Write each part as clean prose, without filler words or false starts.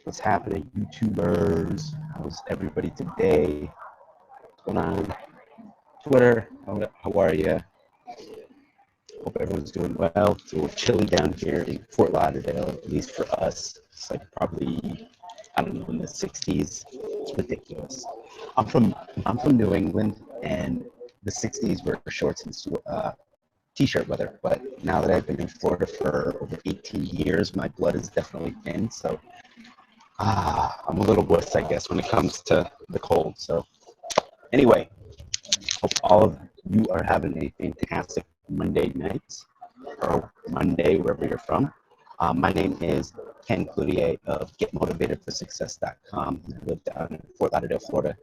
What's happening, YouTubers? How's everybody today? What's going on? Twitter, how are you? Hope everyone's doing well. It's a little chilly down here in Fort Lauderdale, at least for us. It's like probably, I don't know, in the 60s. It's ridiculous. I'm from New England, and the 60s were shorts and t-shirt weather. But now that I've been in Florida for over 18 years, my blood is definitely thin. So I'm a little wuss, I guess, when it comes to the cold. So anyway, hope all of you are having a fantastic Monday night, or Monday, wherever you're from. My name is Ken Cloutier of GetMotivatedForSuccess.com. I live down in Fort Lauderdale, Florida.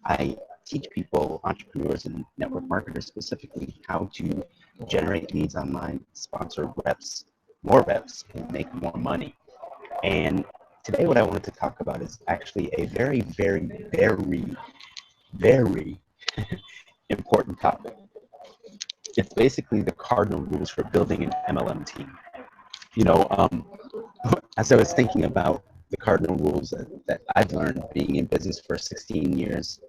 I teach people, entrepreneurs and network marketers specifically, how to generate leads online, sponsor reps, more reps, and make more money. And today what I wanted to talk about is actually a very, very, very, very important topic. It's basically the cardinal rules for building an MLM team. You know, as I was thinking about the cardinal rules that I've learned being in business for 16 years,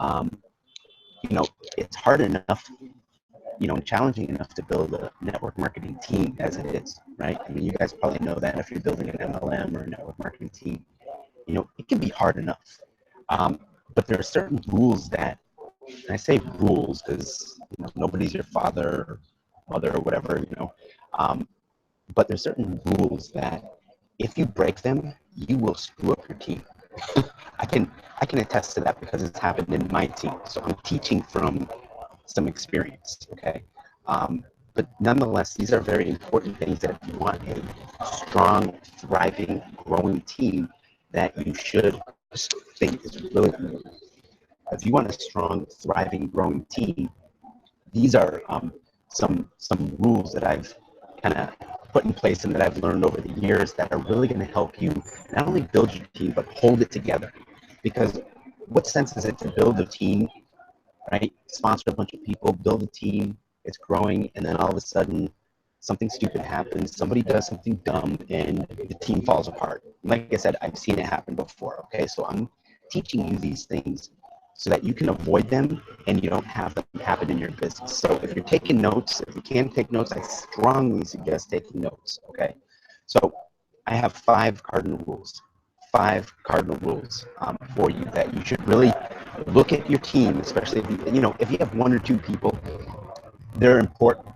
you know, it's hard enough, you know, and challenging enough to build a network marketing team as it is, right? I mean, you guys probably know that if you're building an MLM or a network marketing team, you know, it can be hard enough. But there are certain rules that, and I say rules because, you know, nobody's your father or mother or whatever, you know, but there's certain rules that if you break them, you will screw up your team. I can attest to that because it's happened in my team. So I'm teaching from some experience, okay? But nonetheless, these are very important things that if you want a strong, thriving, growing team, that you should think is really important. If you want a strong, thriving, growing team, these are some rules that I've kind of put in place and that I've learned over the years that are really going to help you not only build your team, but hold it together. Because what sense is it to build a team, right? Sponsor a bunch of people, build a team, it's growing, and then all of a sudden something stupid happens, somebody does something dumb, and the team falls apart. Like I said, I've seen it happen before, okay? So I'm teaching you these things so that you can avoid them and you don't have them happen in your business. So if you're taking notes, if you can take notes, I strongly suggest taking notes, okay? So I have 5 cardinal rules. 5 cardinal rules for you that you should really look at your team, especially if you know, if you have 1 or 2 people, they're important.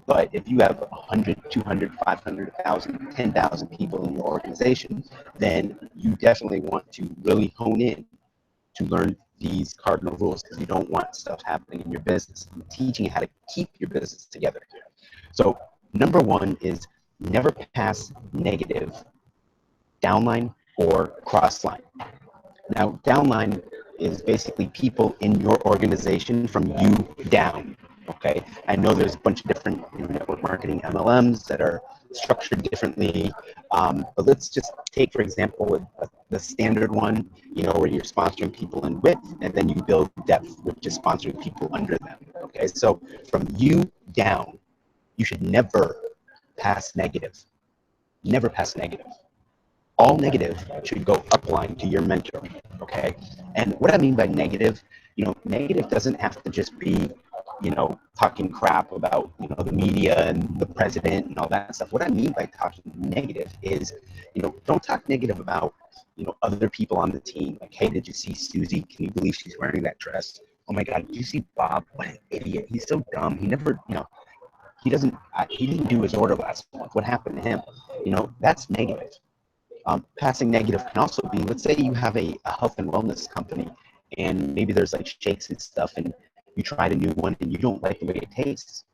But if you have 100, 200, 500, 1,000, 10,000 people in your organization, then you definitely want to really hone in to learn these cardinal rules because you don't want stuff happening in your business. I'm teaching you how to keep your business together. So number 1 is never pass negative downline or crossline. Now, downline is basically people in your organization from you down. Okay, I know there's a bunch of different network marketing MLMs that are structured differently, but let's just take, for example, the standard one, you know, where you're sponsoring people in width, and then you build depth, which is sponsoring people under them. Okay, so from you down, you should never pass negative. Never pass negative. All negative should go upline to your mentor, okay? And what I mean by negative, you know, negative doesn't have to just be, you know, talking crap about, you know, the media and the president and all that stuff. What I mean by talking negative is, you know, don't talk negative about, you know, other people on the team. Like, hey, did you see Susie? Can you believe she's wearing that dress? Oh my God, did you see Bob? What an idiot. He's so dumb. He never, you know, he didn't do his order last month. What happened to him? You know, that's negative. Passing negative can also be, let's say you have a health and wellness company and maybe there's like shakes and stuff and you tried a new one and you don't like the way it tastes.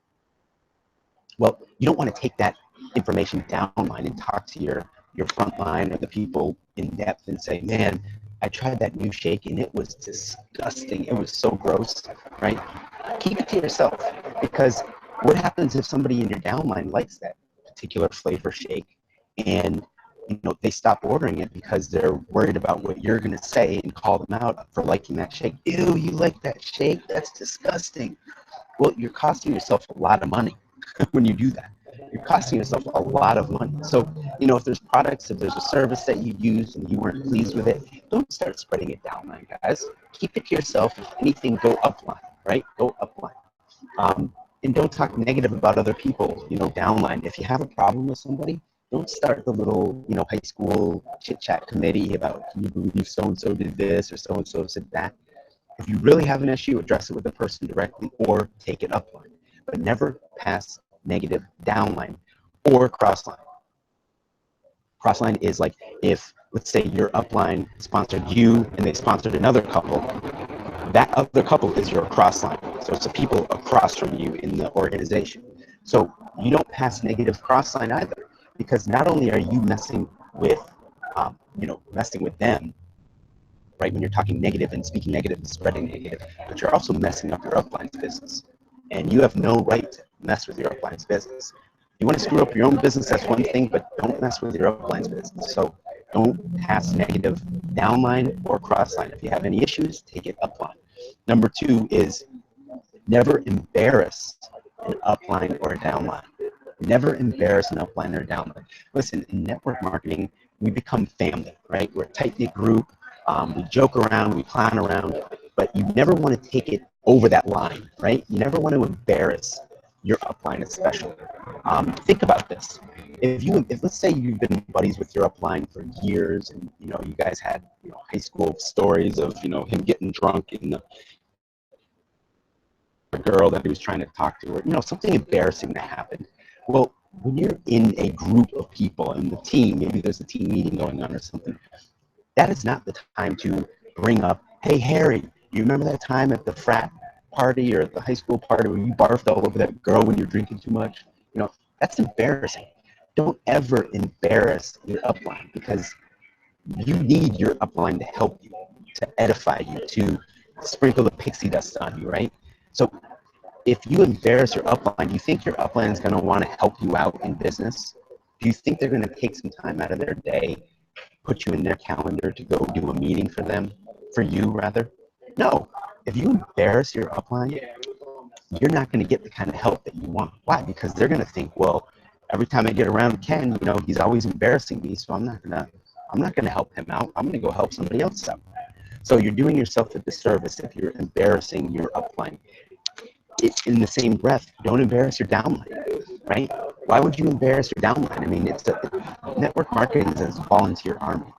Well, you don't want to take that information downline and talk to your front line or the people in depth and say, man, I tried that new shake and it was disgusting. It was so gross, right? Keep it to yourself, because what happens if somebody in your downline likes that particular flavor shake and you know they stop ordering it because they're worried about what you're going to say and call them out for liking that shake? Ew, you like that shake? That's disgusting. Well, you're costing yourself a lot of money when you do that. You're costing yourself a lot of money. So if there's products, if there's a service that you use and you weren't pleased with it, don't start spreading it downline, guys. Keep it to yourself. If anything, go upline, right? Go upline. And don't talk negative about other people, downline. If you have a problem with somebody, don't start the little, high school chit-chat committee about, can you believe so-and-so did this or so-and-so said that. If you really have an issue, address it with the person directly or take it upline. But never pass negative downline or crossline. Crossline is like if, let's say, your upline sponsored you and they sponsored another couple, that other couple is your crossline. So it's the people across from you in the organization. So you don't pass negative crossline either, because not only are you messing with, messing with them, right, when you're talking negative and speaking negative and spreading negative, but you're also messing up your upline's business. And you have no right to mess with your upline's business. You want to screw up your own business, that's one thing, but don't mess with your upline's business. So don't pass negative downline or crossline. If you have any issues, take it upline. Number 2 is never embarrass an upline or a downline. Never embarrass an upline or a downline. Listen, in network marketing, we become family, right? We're a tight-knit group. We joke around, we clown around, but you never want to take it over that line, right? You never want to embarrass your upline especially. Think about this. If let's say you've been buddies with your upline for years, and you guys had high school stories of him getting drunk and the girl that he was trying to talk to, or something embarrassing that happened. Well, when you're in a group of people and the team, maybe there's a team meeting going on or something, that is not the time to bring up, hey Harry, you remember that time at the frat party or at the high school party where you barfed all over that girl when you're drinking too much? That's embarrassing. Don't ever embarrass your upline, because you need your upline to help you, to edify you, to sprinkle the pixie dust on you, right? So if you embarrass your upline, do you think your upline is going to want to help you out in business? Do you think they're going to take some time out of their day, put you in their calendar to go do a meeting for you rather? No. If you embarrass your upline, you're not going to get the kind of help that you want. Why? Because they're going to think, well, every time I get around Ken, he's always embarrassing me, so I'm not going to help him out. I'm going to go help somebody else out. So you're doing yourself a disservice if you're embarrassing your upline. In the same breath, don't embarrass your downline, right? Why would you embarrass your downline? I mean, network marketing is a volunteer army.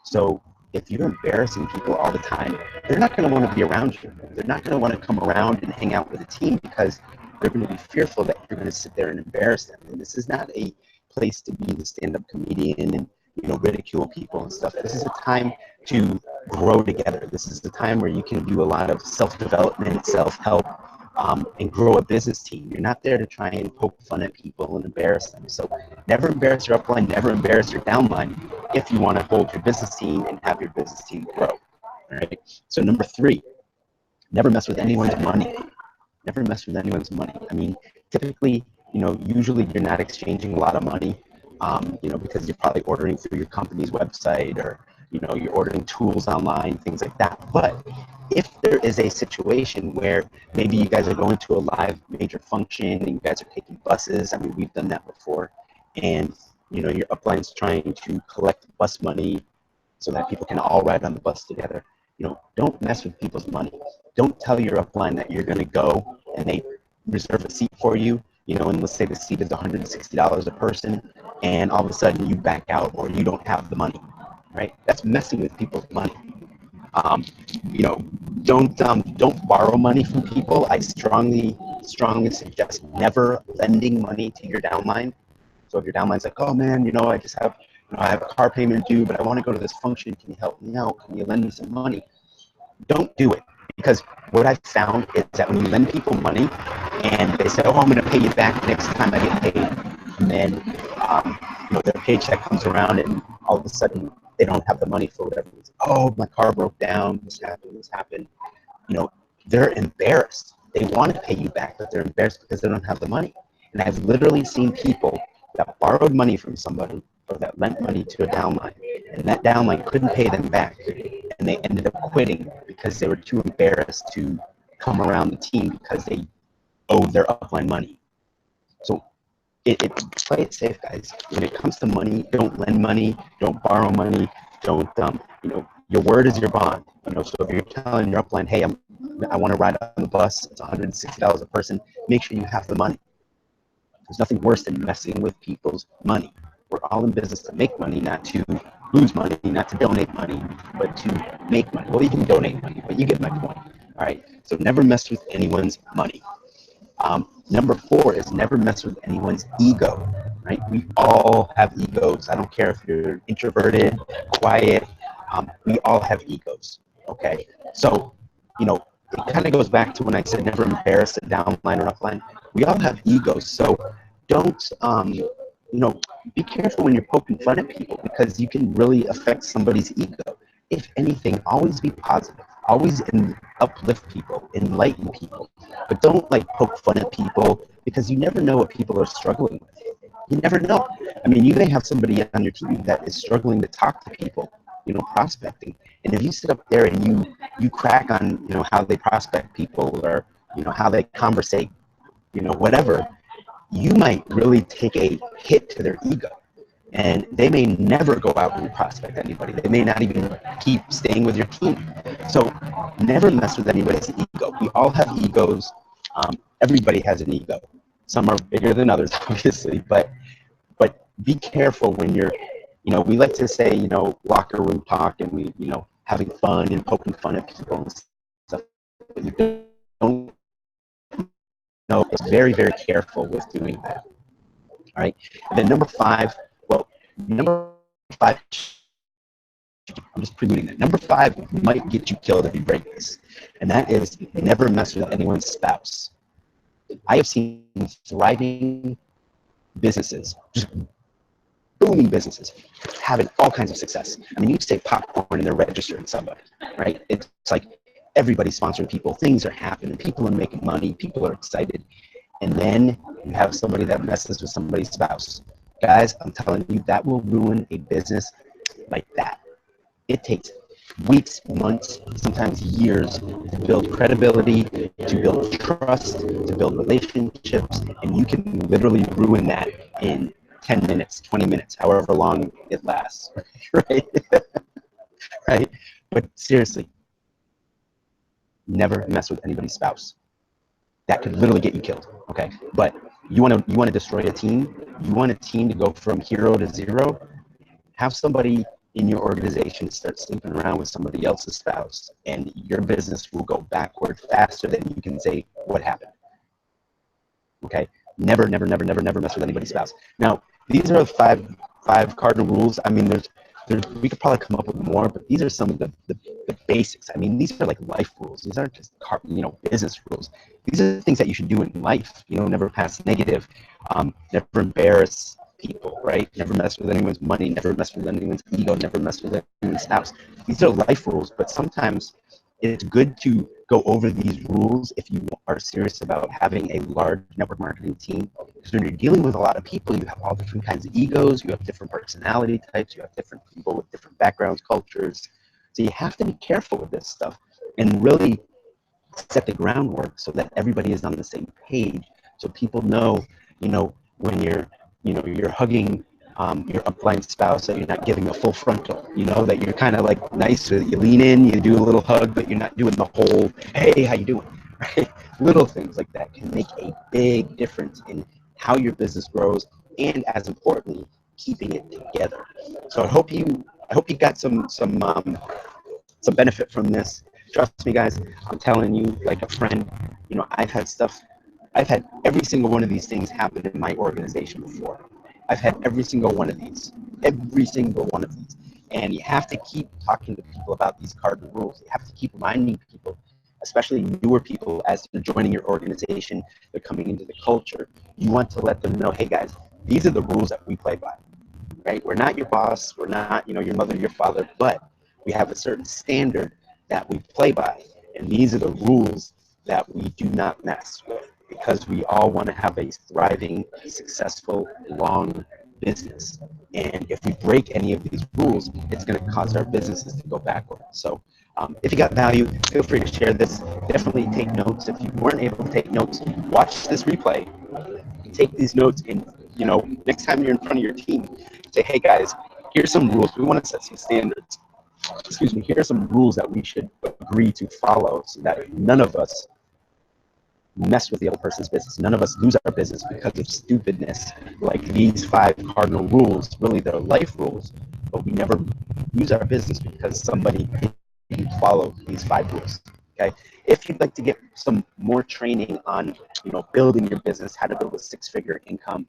So if you're embarrassing people all the time, they're not going to want to be around you. They're not going to want to come around and hang out with a team, because they're going to be fearful that you're going to sit there and embarrass them. And this is not a place to be the stand-up comedian and ridicule people and stuff. This is a time to grow together. This is the time where you can do a lot of self-development, self-help, and grow a business team. You're not there to try and poke fun at people and embarrass them. So never embarrass your upline, never embarrass your downline if you want to hold your business team and have your business team grow. All right. So number 3, never mess with anyone's money. Never mess with anyone's money. I mean, typically, usually you're not exchanging a lot of money, because you're probably ordering through your company's website, or you're ordering tools online, things like that. But if there is a situation where maybe you guys are going to a live major function and you guys are taking buses, I mean, we've done that before, and your upline's trying to collect bus money so that people can all ride on the bus together. Don't mess with people's money. Don't tell your upline that you're going to go and they reserve a seat for you, and let's say the seat is $160 a person, and all of a sudden you back out or you don't have the money, right? That's messing with people's money. Don't borrow money from people. I strongly suggest never lending money to your downline. So if your downline's like, oh man, I just have, I have a car payment due, but I want to go to this function. Can you help me out? Can you lend me some money? Don't do it. Because what I've found is that when you lend people money and they say, oh, I'm going to pay you back next time I get paid, and then their paycheck comes around and all of a sudden they don't have the money for whatever reason. Oh, my car broke down, this happened. They're embarrassed. They want to pay you back, but they're embarrassed because they don't have the money. And I've literally seen people that borrowed money from somebody or that lent money to a downline, and that downline couldn't pay them back, and they ended up quitting because they were too embarrassed to come around the team because they owed their upline money. So play it safe, guys. When it comes to money, don't lend money, don't borrow money, don't your word is your bond. So if you're telling your upline, hey, I want to ride on the bus, it's $160 a person, make sure you have the money. There's nothing worse than messing with people's money. We're all in business to make money, not to lose money, not to donate money, but to make money. Well, you can donate money, but you get my point. All right. So never mess with anyone's money. Number 4 is never mess with anyone's ego. Right? We all have egos. I don't care if you're introverted, quiet. We all have egos. Okay. So, it kind of goes back to when I said never embarrass a downline or upline. We all have egos. So don't, be careful when you're poking fun at people because you can really affect somebody's ego. If anything, always be positive. Always uplift people, enlighten people. But don't poke fun at people because you never know what people are struggling with. You never know. I mean, you may have somebody on your team that is struggling to talk to people, prospecting. And if you sit up there and you crack on, how they prospect people or, how they conversate, whatever, you might really take a hit to their ego. And they may never go out and prospect anybody. They may not even keep staying with your team. So never mess with anybody's ego. We all have egos. Everybody has an ego. Some are bigger than others, obviously, but be careful when you're, we like to say, locker room talk and we, having fun and poking fun at people and stuff. But you don't know, it's very, very careful with doing that. All right. And then number 5, number 5, I'm just preluding that. Number 5 might get you killed if you break this, and that is never mess with anyone's spouse. I have seen thriving businesses, just booming businesses, having all kinds of success. I mean, you say popcorn and they're registering somebody, right? It's like everybody's sponsoring people. Things are happening. People are making money. People are excited. And then you have somebody that messes with somebody's spouse. Guys, I'm telling you, that will ruin a business like that. It takes weeks, months, sometimes years to build credibility, to build trust, to build relationships, and you can literally ruin that in 10 minutes, 20 minutes, however long it lasts, right? Right? But seriously, never mess with anybody's spouse. That could literally get you killed, okay? But you want to destroy a team? You want a team to go from hero to zero? Have somebody in your organization start sleeping around with somebody else's spouse, and your business will go backward faster than you can say what happened. Okay? Never, never, never, never, never mess with anybody's spouse. Now, these are five cardinal rules. I mean, there's we could probably come up with more, but these are some of the basics. I mean, these are like life rules. These aren't just business rules. These are things that you should do in life. Never pass negative, never embarrass people, right? Never mess with anyone's money, never mess with anyone's ego, never mess with anyone's spouse. These are life rules, but sometimes it's good to go over these rules if you are serious about having a large network marketing team. Because when you're dealing with a lot of people, you have all different kinds of egos, you have different personality types, you have different people with different backgrounds, cultures. So you have to be careful with this stuff and really set the groundwork so that everybody is on the same page. So people know, when you're hugging your upline spouse, that you're not giving a full frontal, that you're kind of like nice, you lean in, you do a little hug, but you're not doing the whole, hey, how you doing, right? Little things like that can make a big difference in how your business grows and, as importantly, keeping it together. So I hope you got some benefit from this. Trust me, guys, I'm telling you like a friend, I've had every single one of these things happen in my organization before. I've had every single one of these. And you have to keep talking to people about these cardinal rules. You have to keep reminding people, especially newer people, as they're joining your organization, they're coming into the culture. You want to let them know, hey guys, these are the rules that we play by, right? We're not your boss. We're not, your mother, your father, but we have a certain standard that we play by. And these are the rules that we do not mess with, because we all want to have a thriving, successful, long business. And if we break any of these rules, it's going to cause our businesses to go backwards. So if you got value, feel free to share this. Definitely take notes. If you weren't able to take notes, watch this replay. Take these notes and you know, next time you're in front of your team, say, hey guys, here's some rules. We want to set some standards. Excuse me. Here are some rules that we should agree to follow so that none of us mess with the other person's business. None of us lose our business because of stupidness, like these 5 cardinal rules. Really, they're life rules, but we never lose our business because somebody didn't follow these 5 rules. Okay. If you'd like to get some more training on, you know, building your business, how to build a 6-figure income,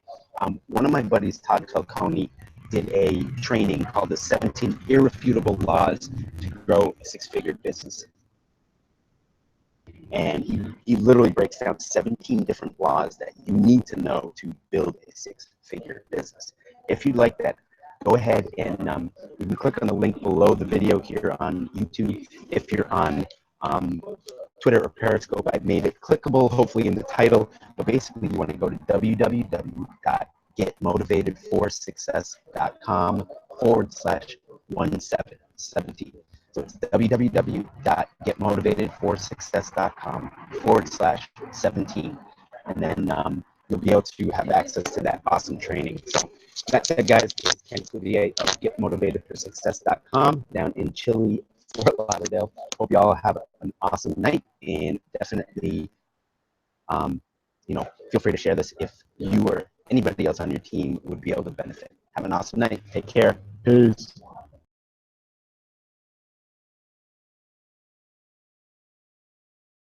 one of my buddies, Todd Falcone, did a training called the 17 Irrefutable Laws to Grow a 6-Figure Business. And he literally breaks down 17 different laws that you need to know to build a 6-figure business. If you'd like that, go ahead and you can click on the link below the video here on YouTube. If you're on Twitter or Periscope, I've made it clickable, hopefully in the title. But basically, you want to go to www.getmotivated4success.com/17. So it's www.getmotivated4success.com/17. And then you'll be able to have access to that awesome training. So that said, guys, it's Ken Cloutier of GetMotivatedForSuccess.com down in chilly Fort Lauderdale. Hope you all have an awesome night, and definitely, you know, feel free to share this if you or anybody else on your team would be able to benefit. Have an awesome night. Take care. Peace.